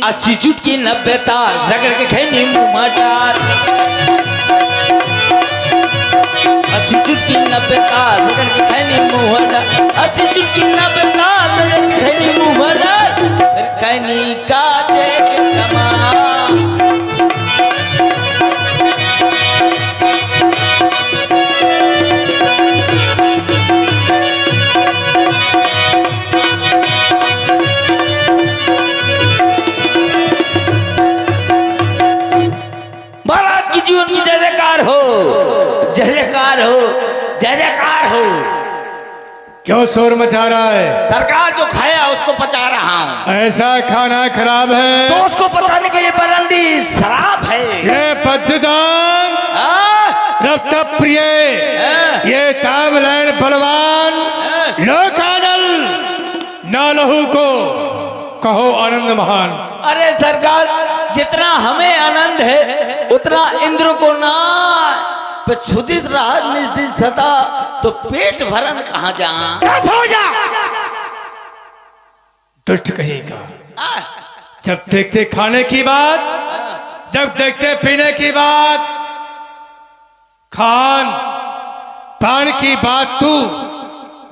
80 चुटकी 90 तार रगड़ के खैनी मुंह मटार 80 चुटकी 90 तार रगड़ के खैनी मुंह मटार 80 चुटकी 90 तार रगड़ के खैनी मुंह मटार फिर खैनी का देख कमा जीवन की जय जयकार हो, जय जयकार हो, जय जयकार हो। क्यों शोर मचा रहा है? सरकार जो खाया उसको पचा रहा हूँ। ऐसा खाना खराब है तो उसको पचाने के लिए बरंडी शराब है। ये पद्धदान रक्त प्रिय ये तामलैन बलवान लोकानल ना लहू को कहो आनंद महान। अरे सरकार जितना हमें आनंद है उतना इंद्र को ना क्षुदित राजनीति सता तो पेट भरन कहाँ जा दुष्ट कहेगा। जब देखते खाने की बात जब देखते पीने की बात खान पान की बात तू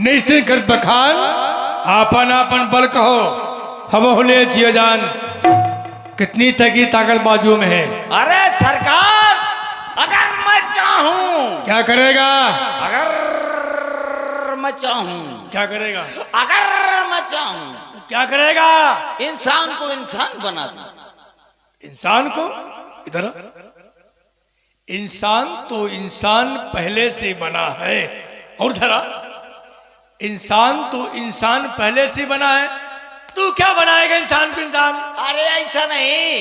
निश्चित कर बखान आपन आपन बल कहो हम होले जियो जान कितनी तकी ताकत बाजू में है। अरे सरकार अगर मैं चाहूं क्या करेगा? अगर मैं चाहूं क्या करेगा? अगर मैं चाहूं क्या करेगा? इंसान को इंसान बना दूं। इंसान को इधर इंसान तो इंसान पहले से बना है और धरा इंसान तो इंसान पहले से बना है। तू क्या बनाएगा इंसान को इंसान? अरे ऐसा नहीं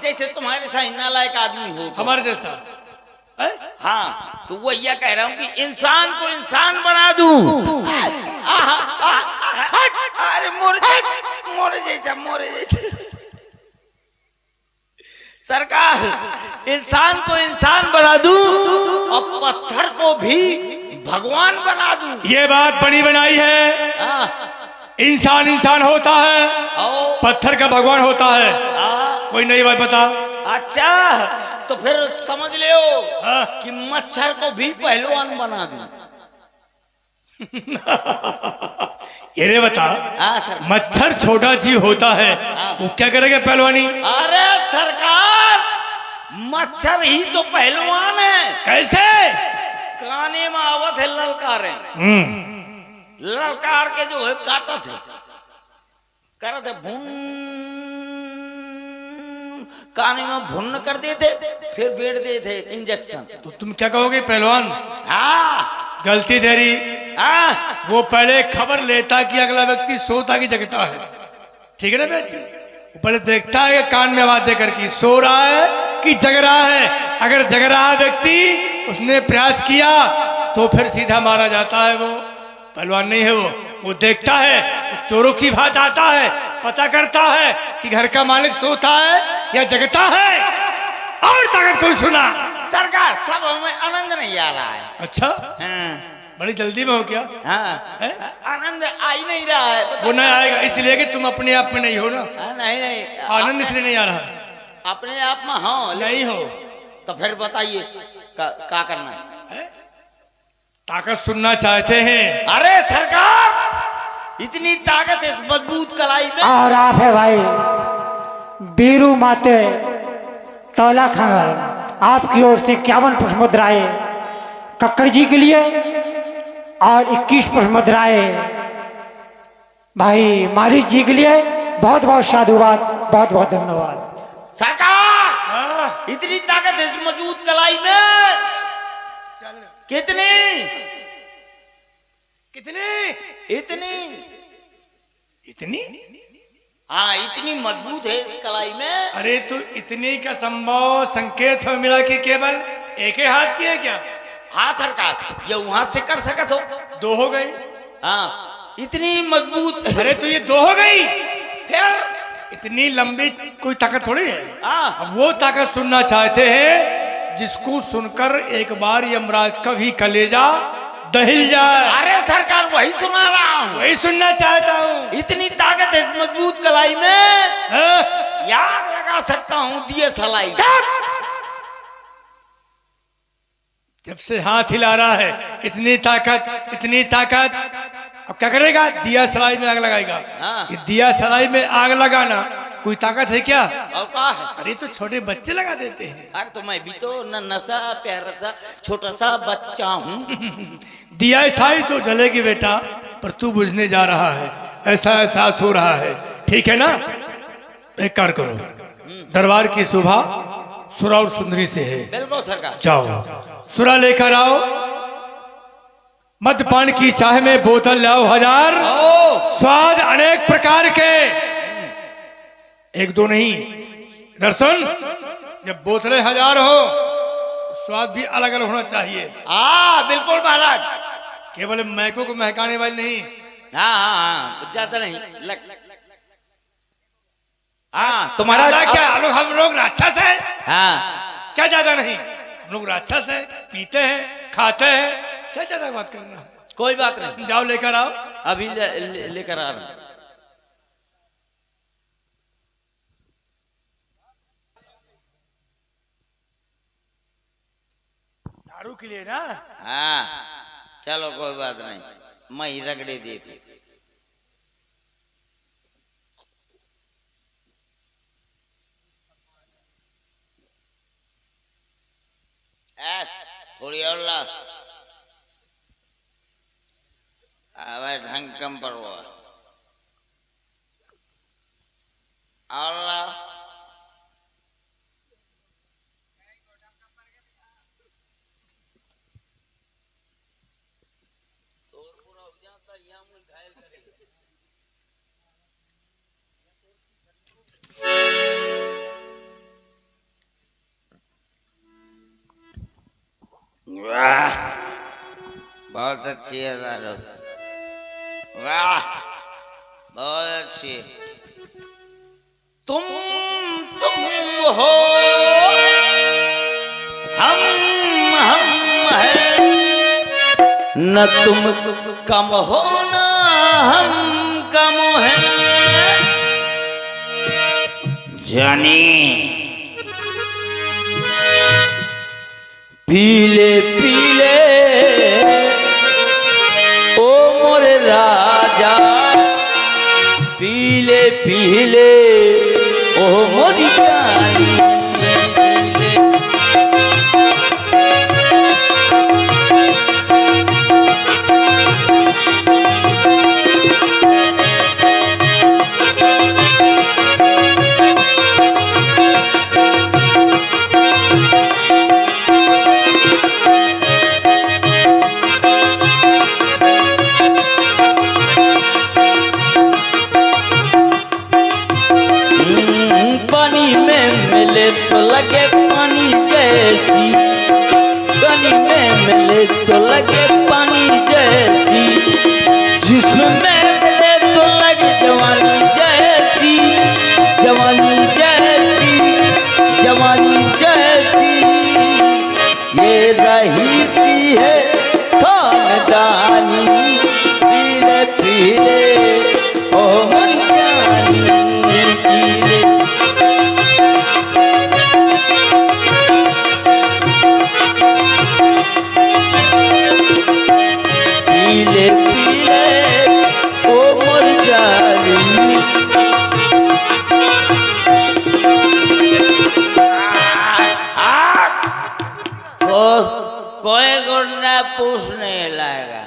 जैसे तुम्हारे साथ नालायक आदमी हो हमारे जैसा हाँ तो वो यह कह रहा हूँ कि इंसान को इंसान बना दूं। अरे मोरे जैसा सरकार इंसान को इंसान बना दूं और पत्थर को भी भगवान बना दूं। ये बात बनी बनाई है। इंसान इंसान होता है पत्थर का भगवान होता है। कोई नई बात बता। अच्छा तो फिर समझ ले कि मच्छर को भी पहलवान बना दूं। ये रे बता मच्छर छोटा जीव होता है वो क्या करेगा पहलवानी? अरे सरकार मच्छर ही तो पहलवान है। कैसे? काने में आवत है ललकार ललकार के जो है काटा थे करते भुन काने में भुन कर देते फिर बेच देते इंजेक्शन। तो तुम क्या कहोगे पहलवान? गलती तेरी। वो पहले खबर लेता कि अगला व्यक्ति सोता कि जगता है। ठीक है ना बेटी? वो पहले देखता है कि कान में आवाज देकर कि सो रहा है कि जग रहा है। अगर जग रहा व्यक्ति उसने प्रयास किया तो फिर सीधा मारा जाता है। वो पहलवान नहीं है। वो देखता है चोरों की बात आता है पता करता है कि घर का मालिक सोता है या जगता है। और ताकत कोई सुना सरकार सब हमें आनंद नहीं आ रहा है। अच्छा बड़ी जल्दी में हो क्या? आनंद आ ही नहीं रहा है। वो नहीं आएगा इसलिए कि तुम अपने आप में नहीं हो ना। नहीं आनंद इसलिए नहीं आ रहा। अपने आप में हो नहीं हो तो फिर बताइए क्या करना है? ताकत सुनना चाहते हैं। अरे सरकार इतनी ताकत इस मजबूत कलाई में। और आप है भाई बीरू माते टोला खंगर आपकी ओर से 51 पुष्प मुद्राएं कक्कड़ जी के लिए और 21 पुष्प मुद्राएं भाई मारिच जी के लिए। बहुत बहुत साधुवाद बहुत बहुत धन्यवाद। सरकार इतनी ताकत इस मजबूत कलाई में। कितनी कितनी इतनी इतनी इतनी मजबूत है इस कलाई में। अरे तो इतनी का संभव संकेत हमें मिला कि केवल एक ही हाथ की है क्या? हाँ सरकार ये वहां से कर सकत हो। दो हो गई। इतनी मजबूत। अरे तो ये दो हो गई फिर इतनी लंबी कोई ताकत थोड़ी है। हाँ अब वो ताकत सुनना चाहते हैं जिसको सुनकर एक बार यमराज का भी कलेजा दहिल जाए। अरे सरकार वही सुना रहा हूँ, वही सुनना चाहता हूँ। इतनी ताकत है मजबूत कलाई में। यार लगा सकता हूँ दिए सलाई। जब से हाथ हिला रहा है, इतनी ताकत, इतनी ताकत, अब क्या करेगा? दिया सलाई में आग लगाएगा। हाँ। ये दिया सलाई में आग लगाना कोई ताकत है क्या? और कहा है? अरे तो छोटे बच्चे लगा देते हैं। अरे तो मैं भी तो नन्हा प्यारा सा छोटा सा बच्चा हूँ। दिया साई तो जलेगी बेटा, पर तू बुझने जा रहा है, ऐसा एहसास हो रहा है। ठीक है ना? एक कार्य करो, दरबार की शोभा सुरा और सुंदरी से है। बिल्कुल सरकार। जाओ सुरा लेकर आओ, मद्यपान की चाह में बोतल लाओ 1000, स्वाद अनेक प्रकार के, एक दो नहीं। दर्शन, जब बोतलें 1000 हो, स्वाद भी अलग अलग होना चाहिए। बिल्कुल महाराज। केवल मैकों को महकाने वाली नहीं। हाँ ज्यादा नहीं तुम्हारा ज्यादा क्या? हम लोग राक्षस हैं। हाँ क्या ज्यादा नहीं? हम लोग राक्षस हैं, पीते हैं, खाते हैं, क्या ज्यादा बात करना? कोई बात नहीं। जाओ लेकर आओ। अभी लेकर आ रहा हूं। दारू के लिए ना? हाँ चलो कोई बात नहीं, मैं ही रगड़े देती। थोड़ी और ला, ढंग कम पर हुआ और ला। वाह बहुत अच्छी है दारू। वाह बहुत अच्छी। तुम हो, हम हैं, न तुम कम हो न हम कम हैं। जानी पीले पीले ओ मोरे राजा, पीले पीले ओ मोरी जानी। तो लगे पानी जैसी, पानी में मिले तो लगे पानी जैसी, जिसमें मिले तो लगे जवानी जैसी, जवानी जैसी, जवानी जैसी। ये रही सी है खानदानी, पीले पीले ओ मरियानी, पीले पीले पीले ओ मर जानी। कोई गुंडा पूछने लगा।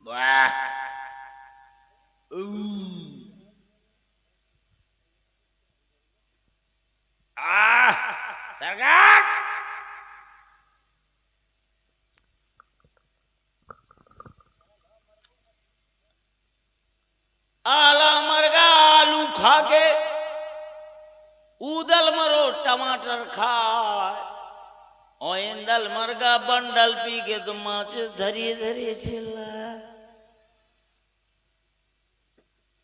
वाह सरकार आला मरगा आलू खा के, उदल मरो टमाटर खाए, और इंदल मरगा बंडल पी के तो माच धरी धरी चिल्ला।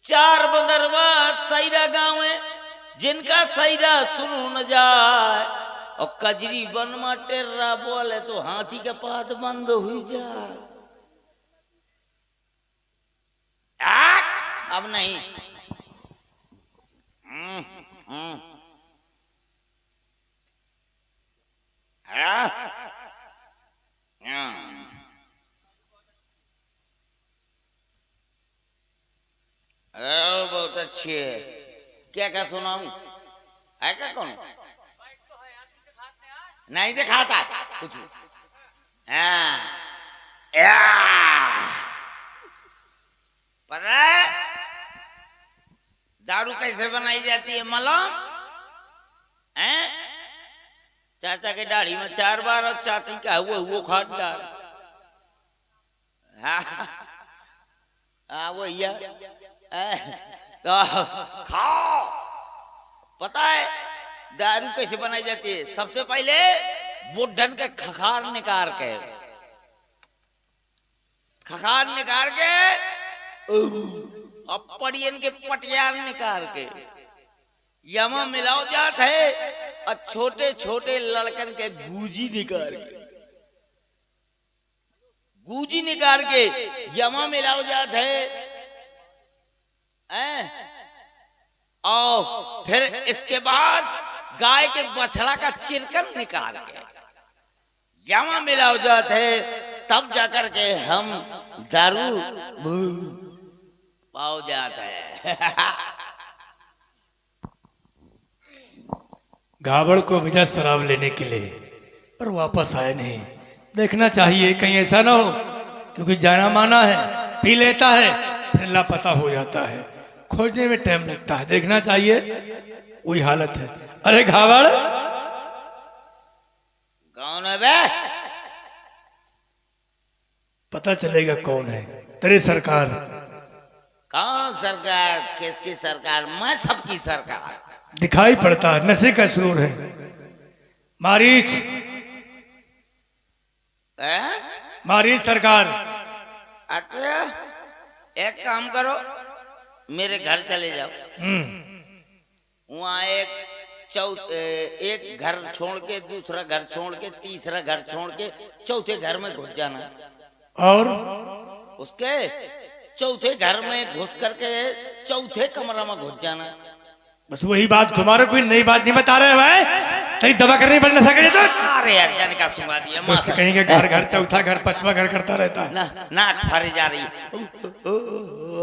चार बंदरवा सैरा गाँव है, जिनका सैरा सुनू न जाए, और कजरी बन टेर्रा बोले तो हाथी का पात बंद हुई जाए। अब नहीं। हम्म। हाँ? बहुत अच्छी है। क्या क्या सुनाऊं? है क्या कौन? नहीं दिखाता कुछ। हाँ, पता है दारू कैसे बनाई जाती है मालूम है? चाचा के दाढ़ी में 4 बार और चाची का वो खाट डाल। हाँ वो तो खाओ। पता है दारू कैसे बनाई जाती है? सबसे पहले बुढ़न के खखार निकाल के अब पड़ियन के पटियार निकाल के यमा मिलाओ जात है और छोटे छोटे लड़कन के गूजी निकाल के यमा मिलाओ जात है। और फिर इसके बाद गाय के बछड़ा का चिरकन निकाल के यमा मिलाओ जात है। तब जाकर के हम दारू पाओ जाता है। घावड़ को भेजा शराब लेने के लिए, पर वापस आए नहीं। देखना चाहिए कहीं ऐसा ना हो, क्योंकि जाना माना है, पी लेता है फिर लापता हो जाता है, खोजने में टाइम लगता है। देखना चाहिए, वही हालत है। अरे घावड़, कौन है बे? पता चलेगा कौन है। तेरी सरकार। कौन सरकार? किसकी सरकार? मैं सबकी सरकार। दिखाई पड़ता है नशे का सुरूर है। मारीच सरकार। अच्छा, एक काम करो, मेरे घर चले जाओ। वहाँ एक घर छोड़ के, दूसरा घर छोड़ के, तीसरा घर छोड़ के, चौथे घर में घुस जाना। और उसके चौथे घर में घुस करके चौथे कमरा में घुस जाना। बस वही बात। तुम्हारा कोई नई बात नहीं बता रहे भाई, तेरी दवा करनी पड़ ना सके तो। अरे यार जाने का सुना दिया। कहीं के घर घर चौथा घर पांचवा घर करता रहता है। नाक फाड़ी जा रही।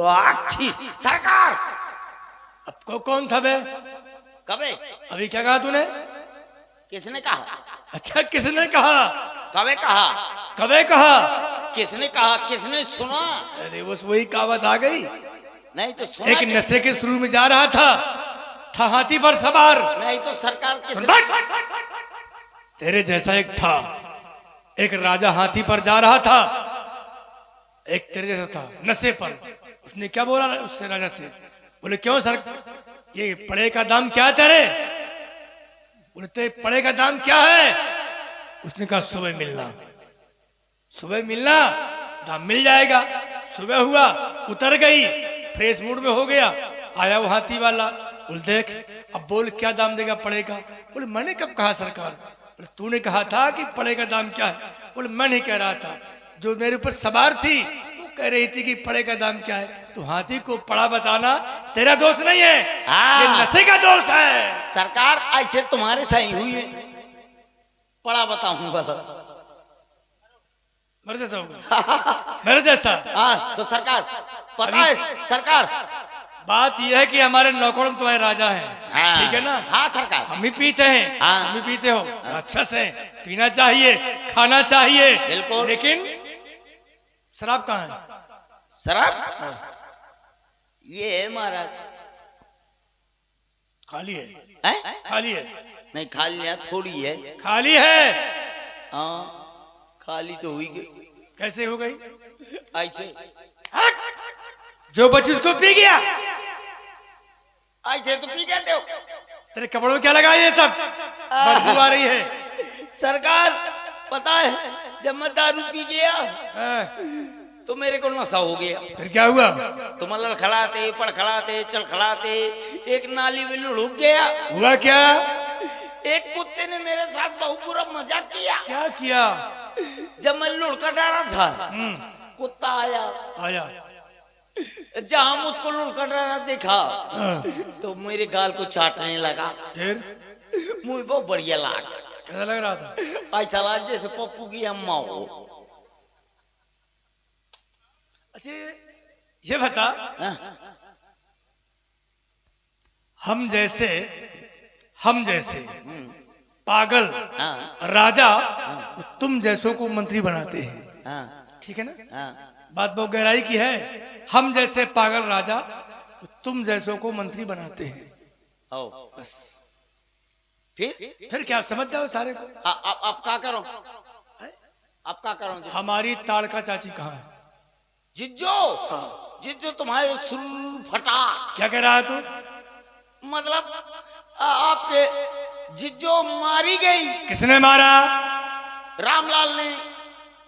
अच्छी सरकार। अब को कौन था बे? कबे? अभी क्या कहा तूने? किसने कहा? अच्छा, किसने कहा? कबे कहा? कबे कहा? किसने कहा? किसने सुना? अरे बस वही कहावत आ गई। नहीं तो सुना। एक नशे के शुरू में जा रहा था हाथी पर सवार। नहीं तो सरकार किसने? तेरे जैसा एक था, एक राजा हाथी पर जा रहा था, एक तेरे जैसा था नशे पर। उसने क्या बोला उससे, राजा से? बोले क्यों सर, ये पड़े का दाम क्या है तेरे? बोले तेरे पड़े का दाम क्या है? उसने कहा सुबह मिलना, सुबह मिलना, दाम मिल जाएगा। सुबह हुआ, उतर गई, फ्रेश मूड में हो गया। आया वो हाथी वाला, बोल देख अब बोल क्या दाम देगा पड़े का? बोले मैंने कब कहा सरकार? बोले तूने कहा था कि पड़े का दाम क्या है? बोले मैं नहीं कह रहा था, जो मेरे ऊपर सवार थी वो कह रही थी कि पड़े का दाम क्या है। तो हाथी को पड़ा बताना तेरा दोष नहीं है, ये नशे का दोष है। सरकार ऐसे तुम्हारे सही हुई है, पड़ा बताऊंगा। मेरे जैसा होगा? मेरे जैसा? हाँ तो सरकार पता है सरकार, बात यह है कि हमारे नौकरों में तुम्हारे राजा हैं। हाँ, ठीक है ना? हाँ सरकार। हम भी पीते हैं। हाँ, हम भी पीते हो, अच्छा से पीना चाहिए, खाना चाहिए, बिल्कुल। लेकिन शराब कहाँ है? शराब? हाँ। ये है महाराज। खाली है? खाली है? नहीं खाली है, थोड़ी है। खाली है? हाँ खाली तो हुई गई। कैसे हो गई? ऐसे जो बच्ची उसको पी गया। ऐसे तो पी जाते हो। तेरे कपड़ों में क्या लगा ये सब? बदबू आ रही है। सरकार पता है, जब मैं दारू पी गया तो मेरे को नशा हो गया। फिर क्या हुआ? तो मतलब खड़ाते पड़खड़ाते चल खड़ाते एक नाली में लुढ़क गया। हुआ क्या? एक कुत्ते ने मेरे साथ बहुत बुरा मजाक किया। क्या किया? जब मैं लुढ़का डाला था, कुत्ता आया। आया? जहां मुझको लुढ़कना देखा तो मेरे गाल को चाटने लगा। फिर मुझे बहुत बढ़िया लगा। कैसा लग रहा था? ऐसा लगा जैसे पप्पू की अम्मा हो। अच्छा ये बता, हाँ? हम जैसे पागल हाँ। राजा तुम जैसों को मंत्री बनाते हैं, हाँ। ठीक है ना? हाँ। बात बहुत गहराई की है। हम जैसे पागल राजा तुम जैसों को मंत्री बनाते हैं। ओ, बस फिर क्या आप समझ जाओ सारे को? अब क्या करो? अब क्या करो? हमारी ताड़का चाची कहाँ है? जिज्जो, जिज्जो तुम्हारे सुर फटा। क्या कह रहा है तू? मतलब आपके जिज्जो मारी गई। किसने मारा? रामलाल ने।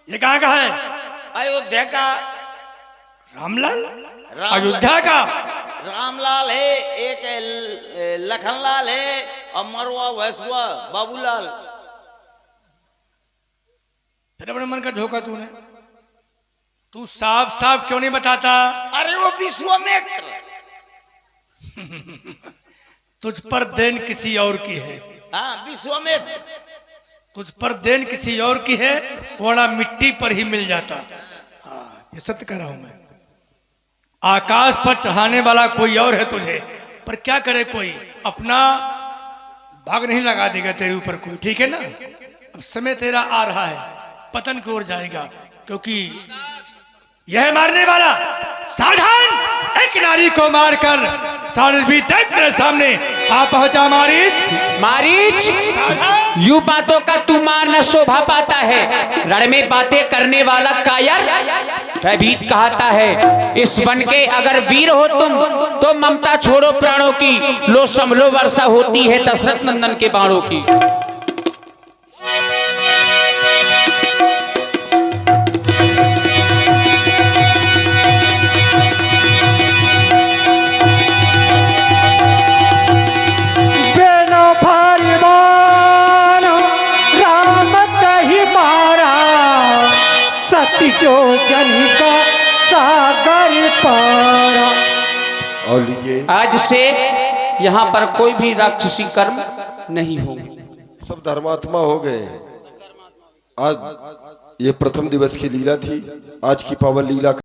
ये कहाँ का है? अयोध्या का। रामलाल? अयोध्या का? रामलाल है, एक लखनलाल है और मरवा वैसवा बाबूलाल। तेरे बड़े मन का झोंका तूने। तू साफ साफ क्यों नहीं बताता? अरे वो विश्वामित्र। तुझ पर देन किसी और की है। हाँ, विश्वामित्र। तुझ पर देन किसी और की है, वरना मिट्टी पर ही मिल जाता। हाँ, ये सत्य कह रहा हूं मैं। आकाश पर चढ़ाने वाला कोई और है तुझे, पर क्या करे कोई अपना भाग नहीं लगा देगा तेरे ऊपर कोई, ठीक है ना? अब समय तेरा आ रहा है, पतन की ओर जाएगा, क्योंकि यह मारने वाला सावधान, एक नारी को मारकर सारे भी देख तेरे सामने आ पहुंचा मारीच। मारीच, यूं बातों का तू मारना शोभा पाता है। रण में बातें करने वाला कायर भयभीत कहता है। इस वन के अगर वीर हो तुम तो ममता छोड़ो प्राणों की, लो संभलो वर्षा होती है दशरथ नंदन के बाणों की। जो जन का सागर पारा। और ये आज से यहाँ पर कोई भी राक्षसी कर्म नहीं होगा। सब धर्मात्मा हो गए। आज ये प्रथम दिवस की लीला थी। आज की पावन लीला